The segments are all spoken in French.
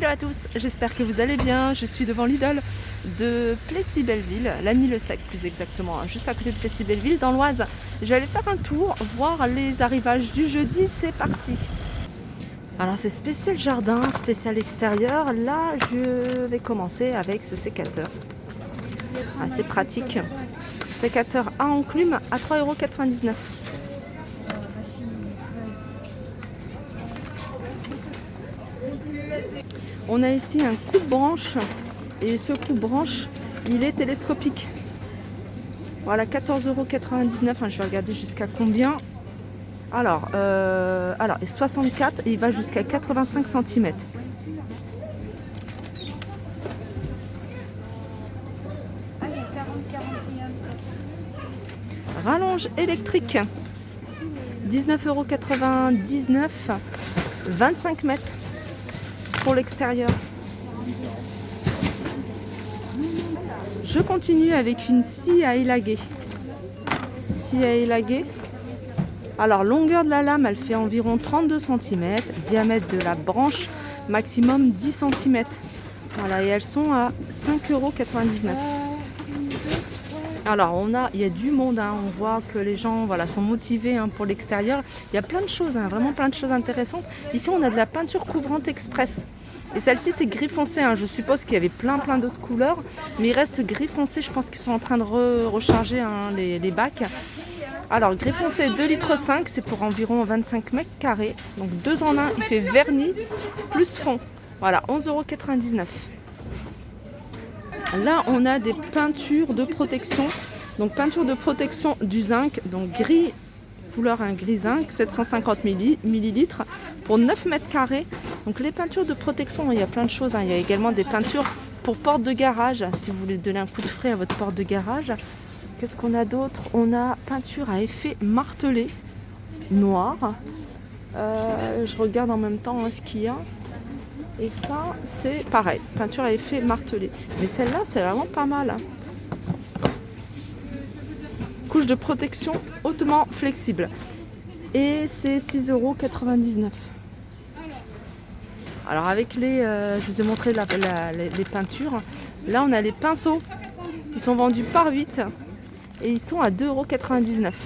Hello à tous, j'espère que vous allez bien. Je suis devant l'idole de Plessis-Belleville, Lagny-le-Sec plus exactement, juste à côté de Plessis-Belleville dans l'Oise. Je vais aller faire un tour, voir les arrivages du jeudi, c'est parti. Alors c'est spécial jardin, spécial extérieur. Là je vais commencer avec ce sécateur. Assez pratique. Sécateur à enclume à 3,99 €. On a ici un coupe-branche et ce coupe-branche il est télescopique. Voilà, 14,99 €. Je vais regarder jusqu'à combien. Alors, et 64 et il va jusqu'à 85 cm. Rallonge électrique, 19,99 €, 25 mètres pour l'extérieur. Je continue avec une scie à élaguer. Scie à élaguer. Alors, longueur de la lame, elle fait environ 32 cm. Diamètre de la branche, maximum 10 cm. Voilà, et elles sont à 5,99 €. Alors, il y a du monde, hein. On voit que les gens sont motivés pour l'extérieur. Il y a plein de choses, vraiment plein de choses intéressantes. Ici, on a de la peinture couvrante express. Et celle-ci, c'est gris foncé. Je suppose qu'il y avait plein d'autres couleurs. Mais il reste gris foncé. Je pense qu'ils sont en train de recharger les bacs. Alors, gris foncé 2,5 litres, c'est pour environ 25 mètres carrés. Donc, 2 en 1, il fait vernis plus fond. Voilà, 11,99 €. Là, on a des peintures de protection. Donc, peinture de protection du zinc. Donc, gris, couleur gris zinc, 750 millilitres pour 9 mètres carrés. Donc, les peintures de protection, il y a plein de choses. Il y a également des peintures pour porte de garage. Si vous voulez donner un coup de frais à votre porte de garage. Qu'est-ce qu'on a d'autre? On a peinture à effet martelé, noir. Je regarde en même temps ce qu'il y a. Et ça, c'est pareil, peinture à effet martelé. Mais celle-là, c'est vraiment pas mal. Couche de protection hautement flexible. Et c'est 6,99 €. Alors avec je vous ai montré les peintures. Là, on a les pinceaux. Ils sont vendus par 8 et ils sont à 2,99 €.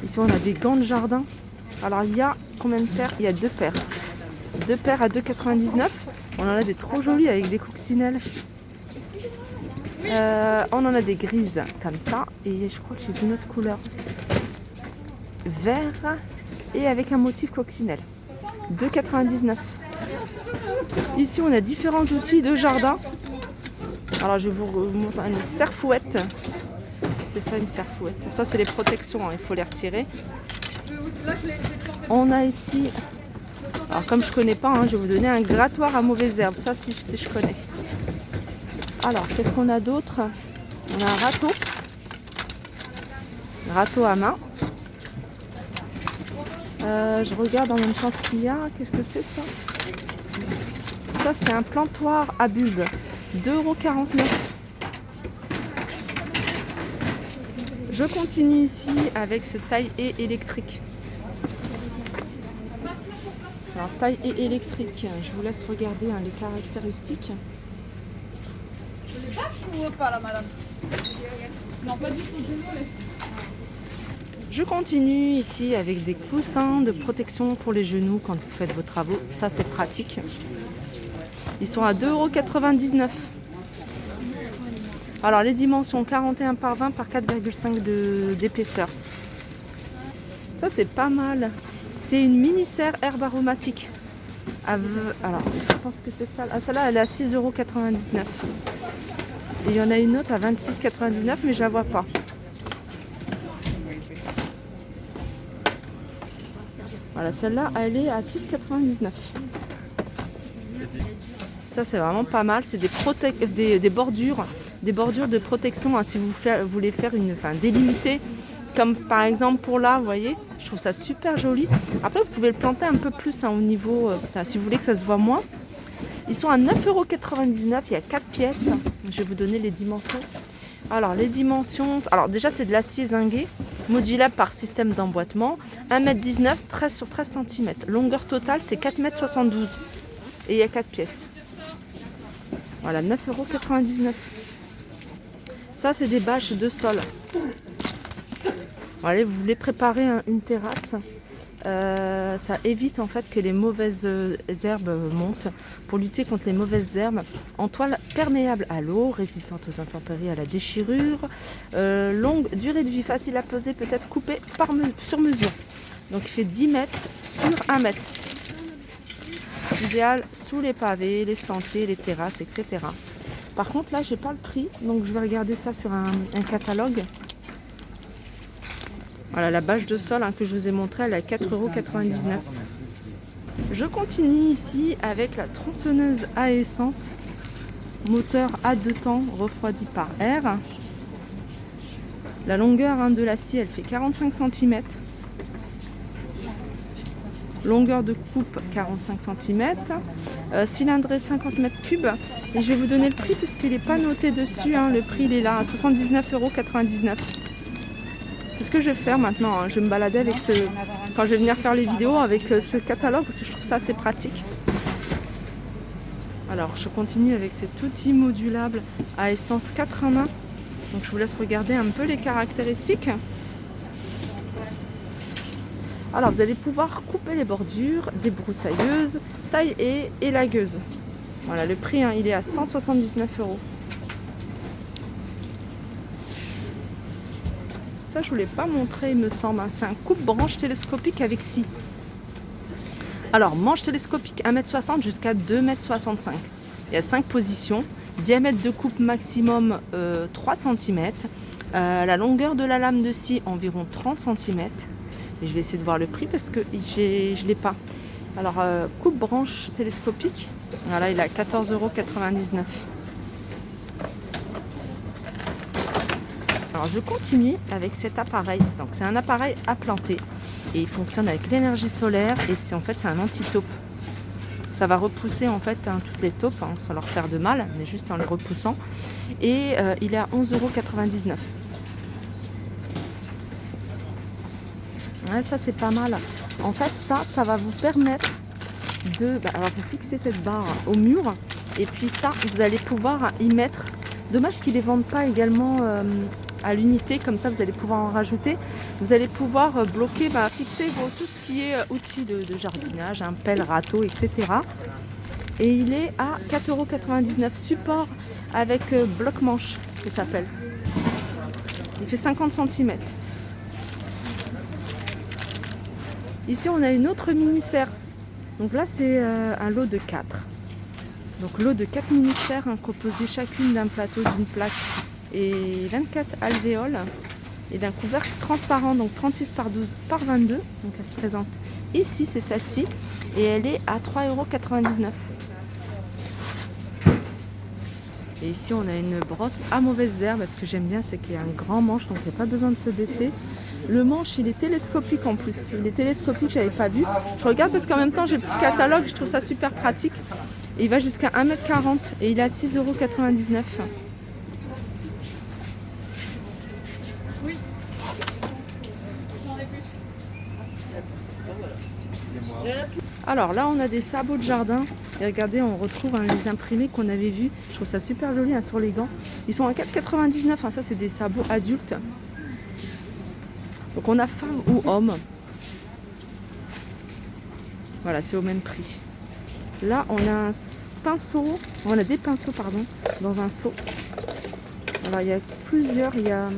Ici, on a des gants de jardin. Alors, il y a combien de paires? Il y a 2 paires. 2 paires à 2,99 €. On en a des trop jolis avec des coccinelles. On en a des grises comme ça. Et je crois que j'ai une autre couleur. Vert et avec un motif coccinelle. 2,99 €. Ici, on a différents outils de jardin. Alors, je vais vous montrer une serfouette. C'est ça, une serfouette. Ça, c'est les protections. Il faut les retirer. On a ici, alors comme je connais pas, je vais vous donner un grattoir à mauvaises herbes. Ça, si je connais. Alors, qu'est-ce qu'on a d'autre? On a un râteau à main. Je regarde en même temps ce qu'il y a. Qu'est-ce que c'est ça? Ça, c'est un plantoir à bulbes. 2,49 €. Je continue ici avec ce taille-haie électrique. Alors, taille-haie électrique, je vous laisse regarder les caractéristiques. Je l'ai pas chaud ou pas là, madame? Non, pas du tout, Je continue ici avec des coussins de protection pour les genoux quand vous faites vos travaux. Ça, c'est pratique. Ils sont à 2,99 €. Alors, les dimensions 41 par 20 par 4,5 d'épaisseur. Ça, c'est pas mal. C'est une mini serre herbe aromatique. Alors, je pense que c'est ça. Celle-là, elle est à 6,99 €. Et il y en a une autre à 26,99 €, mais je la vois pas. Voilà, celle-là, elle est à 6,99 €. Ça, c'est vraiment pas mal. C'est des bordures de protection. Si vous voulez faire délimiter, comme par exemple pour là, vous voyez, je trouve ça super joli. Après, vous pouvez le planter un peu plus au niveau, si vous voulez que ça se voit moins. Ils sont à 9,99 €. Il y a 4 pièces. Je vais vous donner les dimensions. Alors, les dimensions. Alors, déjà, c'est de l'acier zingué. modulable par système d'emboîtement. 1,19 m, 13 sur 13 cm. Longueur totale, c'est 4,72 m. Et il y a 4 pièces. Voilà, 9,99 €. Ça, c'est des bâches de sol. Voilà, vous voulez préparer une terrasse. Ça évite en fait que les mauvaises herbes montent. Pour lutter contre les mauvaises herbes, en toile perméable à l'eau, résistante aux intempéries, à la déchirure, longue durée de vie, facile à peser, peut être coupée sur mesure. Donc il fait 10 mètres sur 1 mètre. Idéal sous les pavés, les sentiers, les terrasses, etc. Par contre là j'ai pas le prix, donc je vais regarder ça sur un catalogue. Voilà la bâche de sol que je vous ai montré, elle est à 4,99 €. Je continue ici avec la tronçonneuse à essence, moteur à 2 temps refroidi par air. La longueur de la scie elle fait 45 cm. Longueur de coupe 45 cm. Cylindrée 50 m3. Et je vais vous donner le prix puisqu'il n'est pas noté dessus. Le prix il est là à 79,99 €. C'est ce que je vais faire maintenant. Je vais me balader avec quand je vais venir faire les vidéos avec ce catalogue parce que je trouve ça assez pratique. Alors je continue avec cet outil modulable à essence 4 en 1. Donc je vous laisse regarder un peu les caractéristiques. Alors vous allez pouvoir couper les bordures, débroussailleuse, taille et élagueuse. Voilà le prix il est à 179 €. Ça je ne vous l'ai pas montré il me semble. C'est un coupe-branche télescopique avec scie. Alors manche télescopique 1,60 m jusqu'à 2,65 m. Il y a 5 positions. Diamètre de coupe maximum 3 cm. La longueur de la lame de scie environ 30 cm. Et je vais essayer de voir le prix parce que je ne l'ai pas. Alors coupe-branche télescopique. Voilà, il est à 14,99 €. Alors je continue avec cet appareil. Donc c'est un appareil à planter et il fonctionne avec l'énergie solaire et c'est un anti-taupe. Ça va repousser en fait toutes les taupes sans leur faire de mal, mais juste en les repoussant. Et il est à 11,99 €. Ouais, ça c'est pas mal. En fait ça va vous permettre de alors vous fixez cette barre au mur et puis ça vous allez pouvoir y mettre. Dommage qu'ils ne les vendent pas également à l'unité, comme ça vous allez pouvoir en rajouter. Vous allez pouvoir bloquer, fixer tout ce qui est outils de jardinage, pelle, râteau, etc. Et il est à 4,99 €. Support avec bloc-manche, ça s'appelle. Il fait 50 cm. Ici on a une autre mini-serre. Donc là c'est un lot de 4. Donc lot de 4 mini-serres composées chacune d'un plateau, d'une plaque et 24 alvéoles et d'un couvercle transparent, donc 36 par 12 par 22. Donc elle se présente ici, c'est celle-ci et elle est à 3,99 €. Et ici on a une brosse à mauvaises herbes. Ce que j'aime bien c'est qu'il y a un grand manche, donc il n'y a pas besoin de se baisser. Le manche il est télescopique en plus. Il est télescopique, j'avais pas vu. Je regarde parce qu'en même temps j'ai le petit catalogue, je trouve ça super pratique. Et il va jusqu'à 1,40 m et il est à 6,99 €. Oui. J'en ai plus. Alors là on a des sabots de jardin. Et regardez, on retrouve les imprimés qu'on avait vus. Je trouve ça super joli sur les gants. Ils sont à 4,99 €. Ça c'est des sabots adultes. Donc on a femme ou homme. Voilà, c'est au même prix. Là on a des pinceaux dans un seau. Alors il y a plusieurs, il y a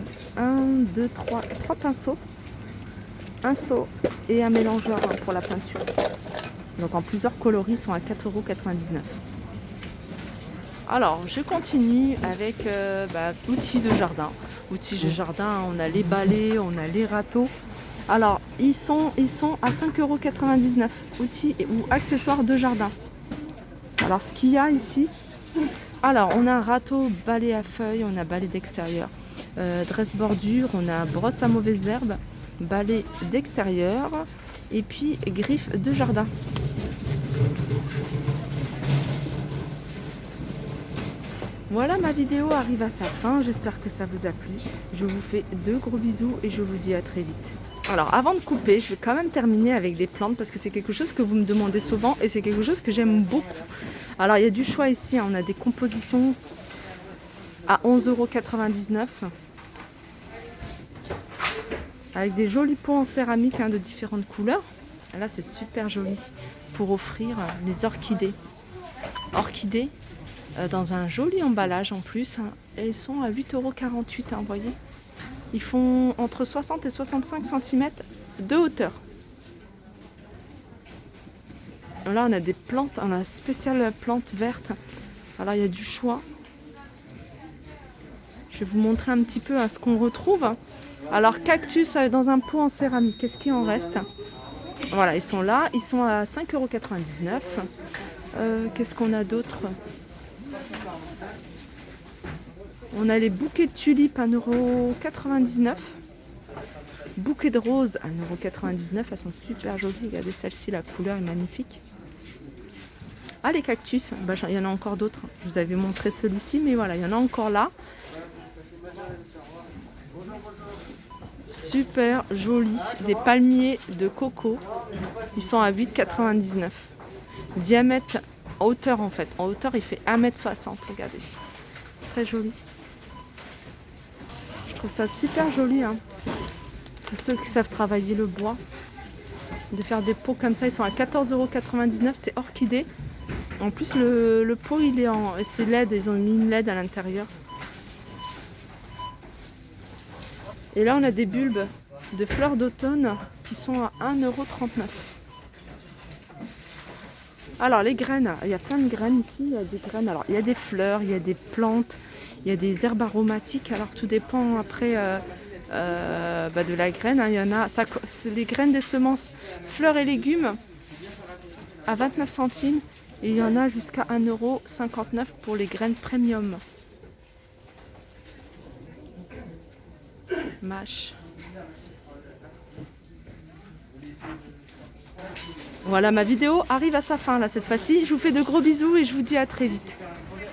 3 pinceaux, un seau et un mélangeur pour la peinture. Donc en plusieurs coloris, sont à 4,99 €. Alors je continue avec outils de jardin. Outils de jardin, on a les balais, on a les râteaux. Alors ils sont à 5,99 €, outils ou accessoires de jardin. Alors ce qu'il y a ici, alors on a un râteau, balai à feuilles, on a balai d'extérieur, dresse bordure, on a brosse à mauvaises herbes, balai d'extérieur et puis griffe de jardin. Voilà, ma vidéo arrive à sa fin, j'espère que ça vous a plu. Je vous fais de gros bisous et je vous dis à très vite. Alors avant de couper, je vais quand même terminer avec des plantes parce que c'est quelque chose que vous me demandez souvent et c'est quelque chose que j'aime beaucoup. Alors il y a du choix ici, hein. On a des compositions à 11,99 € avec des jolis pots en céramique, hein, de différentes couleurs. Et là c'est super joli pour offrir les orchidées. Orchidées dans un joli emballage en plus, hein. Et ils sont à 8,48 €, hein, vous voyez. Ils font entre 60 et 65 cm de hauteur. Là on a des plantes, on a spécial plantes vertes. Alors il y a du choix. Je vais vous montrer un petit peu ce qu'on retrouve. Alors cactus dans un pot en céramique, qu'est-ce qu'il en reste? Voilà, ils sont là, ils sont à 5,99 €. Qu'est-ce qu'on a d'autre? On a les bouquets de tulipes à 1,99 €. Bouquets de roses à 1,99 €. Elles sont super jolies. Regardez celle-ci, la couleur est magnifique. Ah, les cactus, il y en a encore d'autres. Je vous avais montré celui-ci, mais voilà, il y en a encore là. Super joli. Des palmiers de coco. Ils sont à 8,99 €. Diamètre en hauteur en fait. En hauteur, il fait 1,60 m. Regardez. Très joli. Je trouve ça super joli, hein. Pour ceux qui savent travailler le bois, de faire des pots comme ça, ils sont à 14,99 €. C'est orchidée. En plus, le pot, il est c'est LED. Ils ont mis une LED à l'intérieur. Et là, on a des bulbes de fleurs d'automne qui sont à 1,39 €. Alors, les graines, il y a plein de graines ici. Il y a des graines. Alors, il y a des fleurs, il y a des plantes, il y a des herbes aromatiques. Alors, tout dépend après de la graine, hein. Il y en a, les graines des semences, fleurs et légumes à 29 centimes. Et il y en a jusqu'à 1,59 € pour les graines premium. Mâche. Voilà, ma vidéo arrive à sa fin là cette fois-ci. Je vous fais de gros bisous et je vous dis à très vite.